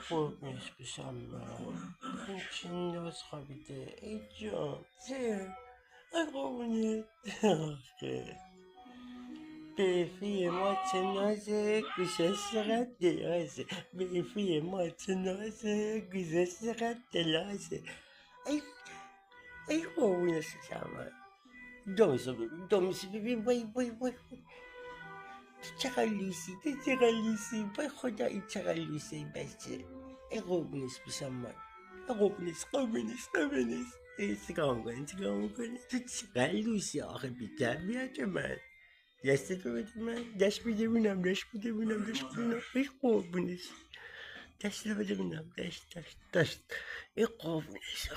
قربونش بشم من این چه ناز خوابیده ای جان چه ای قربونت آخه بیفی ما چه نازه گوشش چقدر درازه بیفی ما چه نازه گوشش چقدر درازه ای قربونش بشم من دامشو ببین وای چقدر لوسی بای خدا این چقدر لوسه این بچه ای قربونش بشم من ای قربونش ای چیکار میکنه تو چقدر لوسی آخه بیتر بیاد من دستتو بده من دست بده بینم ای قربونش دست بده بینم دست ای قربونش